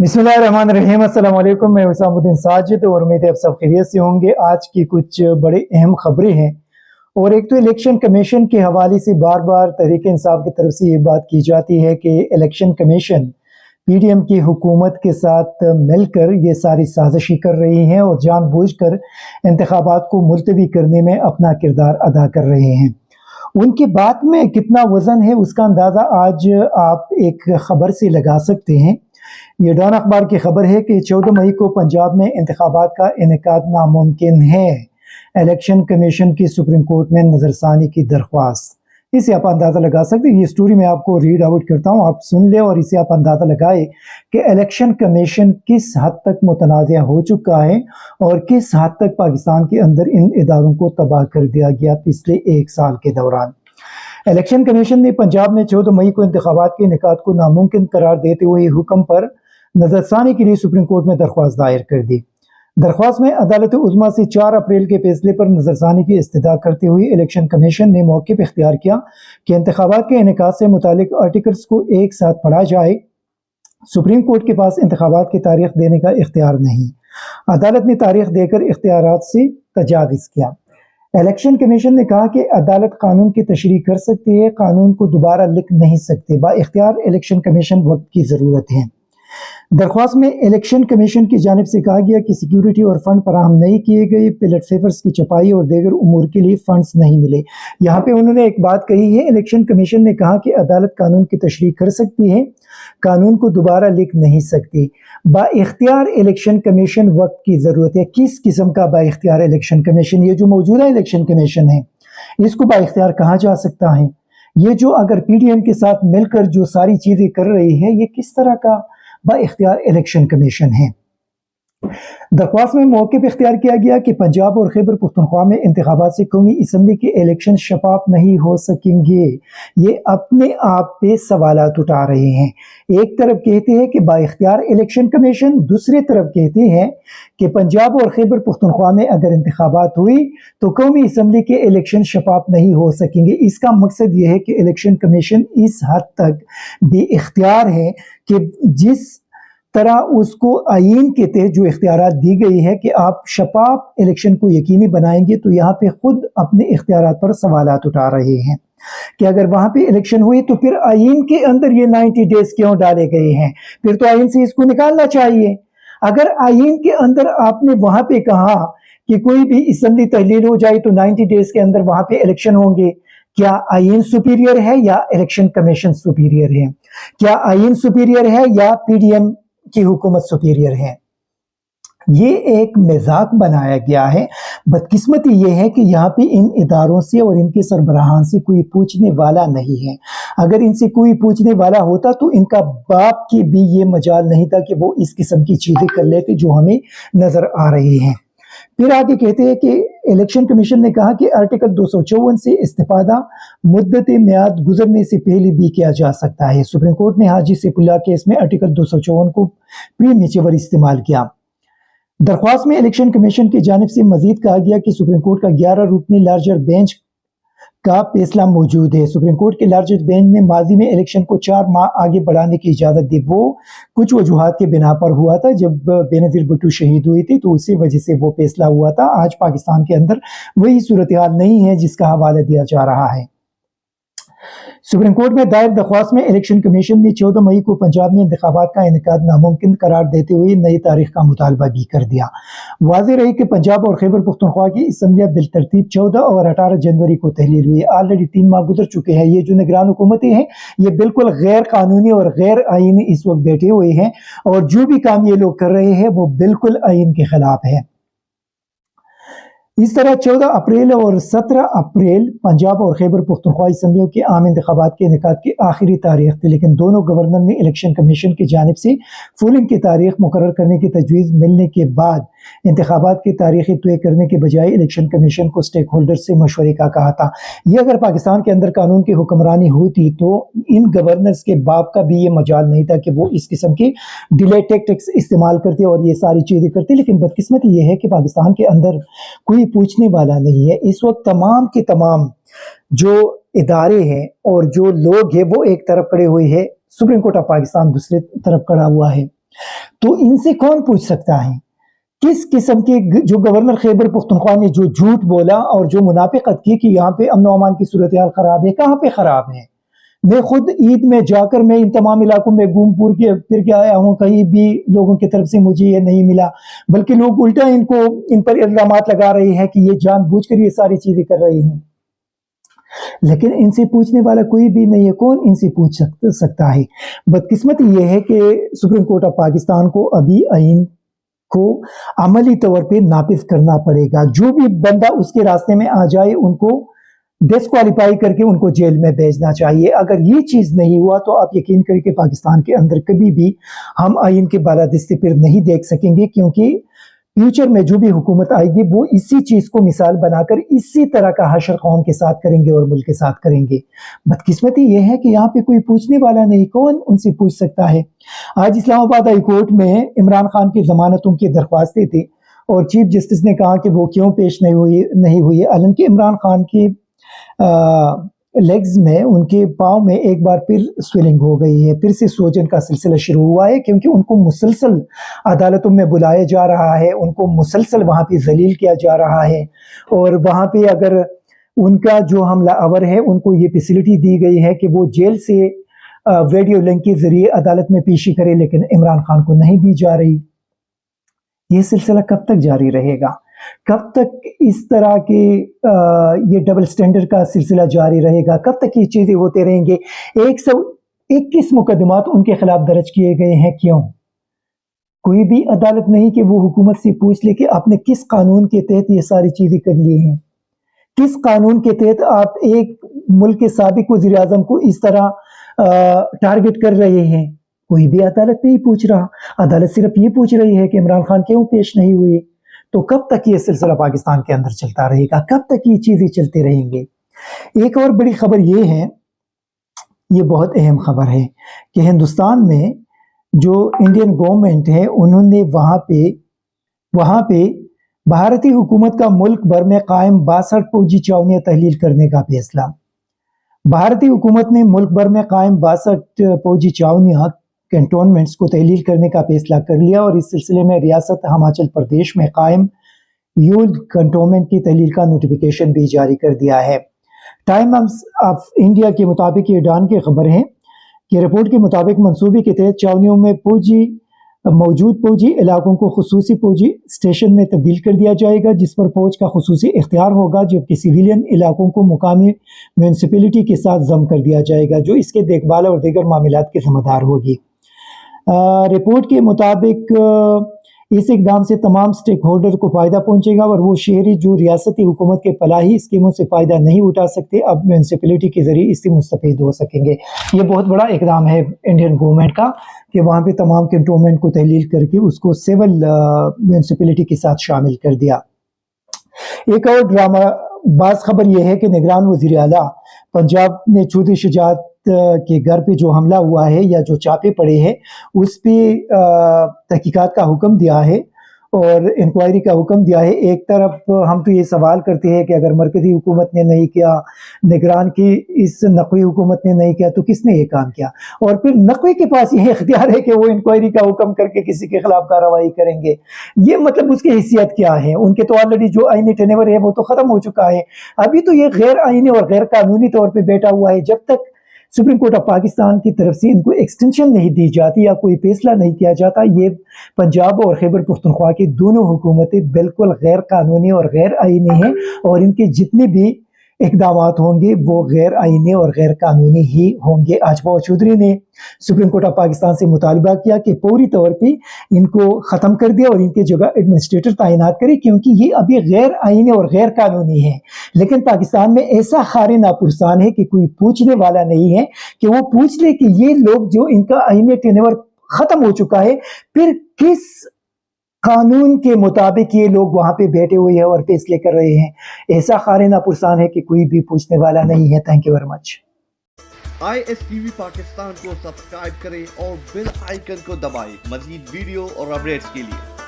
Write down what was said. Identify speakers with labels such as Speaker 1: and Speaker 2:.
Speaker 1: बिस्मिल्लाहिर्रहमानिर्रहीम। अस्सलाम वालेकुम। मैं हुसामुद्दीन साजिद और उम्मीद है आप सब खैरियत से होंगे। आज की कुछ बड़े अहम खबरें हैं। और एक तो इलेक्शन कमीशन के हवाले से बार बार तहरीक इंसाफ की तरफ से ये बात की जाती है कि इलेक्शन कमीशन पीडीएम की हुकूमत के साथ मिलकर ये सारी साजिशी कर रही हैं और जानबूझकर इंतखाबात को मुलतवी करने में अपना किरदार अदा कर रहे हैं। उनकी बात में कितना वज़न है उसका अंदाज़ा आज आप एक खबर से लगा सकते हैं। ये डॉन अखबार की खबर है कि 14 मई को पंजाब में इंतखाबात का इनेकाद नामुमकिन है। इलेक्शन कमीशन की सुप्रीम कोर्ट में नजरसानी की दरख्वास्त। इसे आप अंदाज़ा लगा सकते हैं। ये स्टोरी मैं आपको रीड आउट करता हूँ, आप सुन ले और इसे आप अंदाज़ा लगाए कि इलेक्शन कमीशन किस हद तक मुतनाज़ा हो चुका है और किस हद तक पाकिस्तान के अंदर इन इदारों को तबाह कर दिया गया पिछले एक साल के दौरान। इलेक्शन कमीशन ने पंजाब में 14 मई को इंतखाबात के इनेकाद को नामुमकिन करार देते हुए हुक्म पर नजरसानी के लिए सुप्रीम कोर्ट में दरख्वास्त दायर कर दी। दरख्वास्त में अदालत उज़्मा से 4 अप्रैल के फैसले पर नजरसानी की इस्तदा करते हुए इलेक्शन कमीशन ने मौके पर इख्तियार किया कि इंतखाबात के इनेकाद से मुतालिक आर्टिकल्स को एक साथ पढ़ा जाए। सुप्रीम कोर्ट के पास इंतखाबात की तारीख देने का इख्तियार नहीं। अदालत ने तारीख देकर इख्तियारात से तजाविज़ किया। इलेक्शन कमीशन ने कहा कि अदालत कानून की तशरीह कर सकती है, कानून को दोबारा लिख नहीं सकते। बाइख्तियार इलेक्शन कमीशन वक्त की ज़रूरत है। दरख्वास्त में इलेक्शन कमीशन की जानिब से कहा गया कि सिक्योरिटी और फंड फराहम नहीं किए गए, बैलेट पेपर्स की छपाई और दीगर उमूर के लिए फंड्स नहीं मिले। यहाँ पे उन्होंने एक बात कही है, इलेक्शन कमीशन ने कहा कि अदालत कानून की तशरीह कर सकती है, कानून को दोबारा लिख नहीं सकती। बाइख्तियार इलेक्शन कमीशन वक्त की ज़रूरत है। किस किस्म का बाइख्तियार इलेक्शन कमीशन? ये जो मौजूदा इलेक्शन कमीशन है इसको बाइख्तियार कहा जा सकता है? ये जो अगर पीडीएम के साथ मिलकर जो सारी चीज़ें कर रही है, ये किस तरह का बाइख्तियार इलेक्शन कमीशन है? दरख्वास्त में मौके पर इख्तियार किया गया कि पंजाब और खैबर पख्तूनख्वा में इंतखाबात से कौमी असम्बली के इलेक्शन शफाफ नहीं हो सकेंगे। ये अपने आप पे सवालात उठा रहे हैं। एक तरफ कहते हैं कि बाइख्तियार इलेक्शन कमीशन, दूसरी तरफ कहते हैं कि पंजाब और खैबर पख्तूनख्वा में अगर इंतखाबात हुई तो कौमी असम्बली के इलेक्शन शफाफ नहीं हो सकेंगे। इसका मकसद ये है कि इलेक्शन कमीशन इस हद तक बेइख्तियार है कि जिस तरह उसको आईन के तहत जो इख्तियारात दी गई है कि आप शफाफ इलेक्शन को यकीनी बनाएंगे, तो यहाँ पे खुद अपने इख्तियारात पर सवालात उठा रहे हैं कि अगर वहां पे इलेक्शन हुई तो फिर आईन के अंदर ये 90 डेज क्यों डाले गए हैं? फिर तो आईन से इसको निकालना चाहिए। अगर आईन के अंदर आपने वहां पे कहा कि कोई भी असम्बली तहलील हो जाए तो 90 डेज के अंदर वहां पे इलेक्शन होंगे, क्या आईन सुपीरियर है या इलेक्शन कमीशन सुपीरियर है? क्या आईन सुपीरियर है या पीडीएम की हुकूमत सुपीरियर है? ये एक मजाक बनाया गया है। बदकिस्मती ये है कि यहाँ पे इन इदारों से और इनके सरबराहान से कोई पूछने वाला नहीं है। अगर इनसे कोई पूछने वाला होता तो इनका बाप की भी ये मजाल नहीं था कि वो इस किस्म की चीजें कर लेते जो हमें नजर आ रही हैं। फिर आगे कहते हैं कि इलेक्शन कमीशन ने कहा कि आर्टिकल 254 से इस्तिफादा मुद्दत मियाद गुजरने से पहले भी किया जा सकता है। सुप्रीम कोर्ट ने हाजी सैफुल्लाह केस में आर्टिकल 254 को प्रीमेच्योर इस्तेमाल किया। दरख्वास्त में इलेक्शन कमीशन की जानिब से मजीद कहा गया कि सुप्रीम कोर्ट का 11 रुकनी लार्जर बेंच का फैसला मौजूद है। सुप्रीम कोर्ट के लार्जेस्ट बेंच ने माजी में इलेक्शन को 4 माह आगे बढ़ाने की इजाज़त दी। वो कुछ वजूहात के बिना पर हुआ था। जब बेनज़ीर भुट्टो शहीद हुई थी तो उसी वजह से वो फैसला हुआ था। आज पाकिस्तान के अंदर वही सूरत हाल नहीं है जिसका हवाला दिया जा रहा है। सुप्रीम कोर्ट में दायर दरख्वास्त में इलेक्शन कमीशन ने 14 मई को पंजाब में इंतखाबात का इनेकाद नामुमकिन करार देते हुए नई तारीख का मुतालबा भी कर दिया। वाज़ेह रही कि पंजाब और खैबर पख्तूनख्वा की असम्बलियाँ बिलतरतीब 14 और 18 जनवरी को तहलील हुई। ऑलरेडी 3 माह गुजर चुके हैं। ये जो निगरान हुकूमतें हैं ये बिल्कुल गैर कानूनी और गैर आईनी इस वक्त बैठे हुए हैं और जो भी काम ये लोग कर रहे हैं वो बिल्कुल आईन के खिलाफ है। इस तरह 14 अप्रैल और 17 अप्रैल पंजाब और खैबर पख्तूनख्वा असम्बलियों के आम इंतखाबात के इनेकाद की आखिरी तारीख थी, लेकिन दोनों गवर्नर ने इलेक्शन कमीशन की जानिब से पोलिंग की तारीख मुकर्रर करने की तजवीज़ मिलने के बाद इंतखाबात की तारीखें तय करने के बजाय इलेक्शन कमीशन को स्टेक होल्डर से मशवरे का कहा था। ये अगर पाकिस्तान के अंदर कानून की हुक्मरानी होती तो इन गवर्नर्स के बाप का भी ये मजाल नहीं था कि वो इस किस्म की डिले टैक्टिक्स इस्तेमाल करते और ये सारी चीज़ें करते। लेकिन बदकिस्मती ये है कि पाकिस्तान के अंदर कोई पूछने वाला नहीं है। इस वक्त तमाम के तमाम जो इदारे हैं और जो लोग हैं वो एक तरफ खड़े हुए हैं, सुप्रीम कोर्ट ऑफ पाकिस्तान दूसरी तरफ खड़ा हुआ है। تو ان سے کون پوچھ سکتا ہے کس قسم کے جو گورنر خیبر پختونخوا نے جو جھوٹ بولا اور جو منافقت کی کہ یہاں پہ امن و امان کی صورتحال خراب ہے، کہاں پہ خراب ہے؟ میں خود عید میں جا کر میں ان تمام علاقوں میں گھوم پھر کے آیا ہوں، کہیں بھی لوگوں کی طرف سے مجھے یہ نہیں ملا، بلکہ لوگ الٹا ان پر الزامات لگا رہے ہیں کہ یہ جان بوجھ کر یہ ساری چیزیں کر رہی ہیں، لیکن ان سے پوچھنے والا کوئی بھی نہیں ہے۔ کون ان سے پوچھ سکتا ہے؟ بدقسمتی یہ ہے کہ سپریم کورٹ آف پاکستان کو ابھی آئین کو عملی طور پہ نافذ کرنا پڑے گا۔ جو بھی بندہ اس کے راستے میں آ جائے ان کو ڈسکوالیفائی کر کے ان کو جیل میں بھیجنا چاہیے۔ اگر یہ چیز نہیں ہوا تو آپ یقین کریں کہ پاکستان کے اندر کبھی بھی ہم آئین کے بالادستی پر نہیں دیکھ سکیں گے، کیونکہ فیوچر میں جو بھی حکومت آئے گی وہ اسی چیز کو مثال بنا کر اسی طرح کا حشر قوم کے ساتھ کریں گے اور ملک کے ساتھ کریں گے۔ بدقسمتی یہ ہے کہ یہاں پہ کوئی پوچھنے والا نہیں، کون ان سے پوچھ سکتا ہے؟ آج اسلام آباد ہائی کورٹ میں عمران خان کی ضمانتوں کی درخواستیں تھیں اور چیف جسٹس نے کہا کہ وہ کیوں پیش نہیں ہوئی، حالانکہ عمران خان کی لیگز میں ان کے پاؤں میں ایک بار پھر سویلنگ ہو گئی ہے، پھر سے سوجن کا سلسلہ شروع ہوا ہے، کیونکہ ان کو مسلسل عدالتوں میں بلایا جا رہا ہے، ان کو مسلسل وہاں پہ ذلیل کیا جا رہا ہے، اور وہاں پہ اگر ان کا جو حملہ آور ہے ان کو یہ فیسلٹی دی گئی ہے کہ وہ جیل سے ویڈیو لنک کے ذریعے عدالت میں پیشی کرے، لیکن عمران خان کو نہیں دی جا رہی۔ یہ سلسلہ کب تک جاری رہے گا؟ کب تک اس طرح کے یہ ڈبل سٹینڈرڈ کا سلسلہ جاری رہے گا؟ کب تک یہ چیزیں ہوتے رہیں گے؟ 121 مقدمات ان کے خلاف درج کیے گئے ہیں، کیوں؟ کوئی بھی عدالت نہیں کہ وہ حکومت سے پوچھ لے کہ آپ نے کس قانون کے تحت یہ ساری چیزیں کر لی ہیں، کس قانون کے تحت آپ ایک ملک کے سابق وزیر اعظم کو اس طرح ٹارگٹ کر رہے ہیں؟ کوئی بھی عدالت نہیں پوچھ رہا، عدالت صرف یہ پوچھ رہی ہے کہ عمران خان کیوں پیش نہیں ہوئے۔ تو کب تک یہ سلسلہ پاکستان کے اندر چلتا رہے گا؟ کب تک یہ چیزیں چلتے رہیں گے؟ ایک اور بڑی خبر یہ ہے، یہ بہت اہم خبر ہے کہ ہندوستان میں جو انڈین گورنمنٹ ہے انہوں نے وہاں پہ بھارتی حکومت کا ملک بھر میں قائم 62 فوجی چاونیاں تحلیل کرنے کا فیصلہ۔ بھارتی حکومت نے ملک بھر میں قائم 62 فوجی چاونیاں کنٹونمنٹس کو تحلیل کرنے کا فیصلہ کر لیا، اور اس سلسلے میں ریاست ہماچل پردیش میں قائم یول کنٹونمنٹ کی تحلیل کا نوٹیفیکیشن بھی جاری کر دیا ہے۔ ٹائمز آف انڈیا کے مطابق یہ ڈان کی خبر ہے کہ رپورٹ کے مطابق منصوبے کے تحت چاونیوں میں موجود فوجی علاقوں کو خصوصی فوجی اسٹیشن میں تبدیل کر دیا جائے گا، جس پر فوج کا خصوصی اختیار ہوگا، جبکہ سویلین علاقوں کو مقامی میونسپلٹی کے ساتھ ضم کر دیا جائے گا، جو اس کے دیکھ بھال اور دیگر معاملات کے ذمہ دار ہوگی۔ رپورٹ کے مطابق اس اقدام سے تمام سٹیک ہولڈر کو فائدہ پہنچے گا، اور وہ شہری جو ریاستی حکومت کے فلاحی اسکیموں سے فائدہ نہیں اٹھا سکتے اب میونسپلٹی کے ذریعے اس سے مستفید ہو سکیں گے۔ یہ بہت بڑا اقدام ہے انڈین گورنمنٹ کا کہ وہاں پہ تمام کنٹونمنٹ کو تحلیل کر کے اس کو سول میونسپلٹی کے ساتھ شامل کر دیا۔ ایک اور ڈرامہ باز خبر یہ ہے کہ نگران وزیر اعلیٰ پنجاب نے چودھری شجاعت کے گھر پہ جو حملہ ہوا ہے یا جو چاپے پڑے ہیں اس پہ تحقیقات کا حکم دیا ہے اور انکوائری کا حکم دیا ہے۔ ایک طرف ہم تو یہ سوال کرتے ہیں کہ اگر مرکزی حکومت نے نہیں کیا، نگران کی اس نقوی حکومت نے نہیں کیا، تو کس نے یہ کام کیا؟ اور پھر نقوی کے پاس یہ اختیار ہے کہ وہ انکوائری کا حکم کر کے کسی کے خلاف کارروائی کریں گے۔ یہ مطلب اس کی حیثیت کیا ہے؟ ان کے تو آلریڈی جو آئینی ٹینور ہے وہ تو ختم ہو چکا ہے، ابھی تو یہ غیر آئینی اور غیر قانونی طور پہ بیٹھا ہوا ہے۔ جب تک سپریم کورٹ آف پاکستان کی طرف سے ان کو ایکسٹینشن نہیں دی جاتی یا کوئی فیصلہ نہیں کیا جاتا، یہ پنجاب اور خیبر پختونخوا کی دونوں حکومتیں بالکل غیر قانونی اور غیر آئینی ہیں، اور ان کے جتنے بھی اقدامات ہوں گے وہ غیر آئینی اور غیر قانونی ہی ہوں گے۔ آج بابا چودھری نے سپریم کورٹ آف پاکستان سے مطالبہ کیا کہ فوری طور پہ ان کو ختم کر دے اور ان کی جگہ ایڈمنسٹریٹر تعینات کرے، کیونکہ یہ ابھی غیر آئینی اور غیر قانونی ہے۔ لیکن پاکستان میں ایسا خار ناپرسان ہے کہ کوئی پوچھنے والا نہیں ہے کہ وہ پوچھ لے کہ یہ لوگ جو ان کا آئینی ٹینور ختم ہو چکا ہے، پھر کس قانون کے مطابق یہ لوگ وہاں پہ بیٹھے ہوئے ہیں اور فیصلے کر رہے ہیں؟ ایسا خارنہ پرسان ہے کہ کوئی بھی پوچھنے والا نہیں ہے۔ Thank you very much.
Speaker 2: ISTV Pakistan کو سبسکرائب کریں اور بیل آئیکن کو دبائیں مزید ویڈیو اور اپڈیٹس کے لیے۔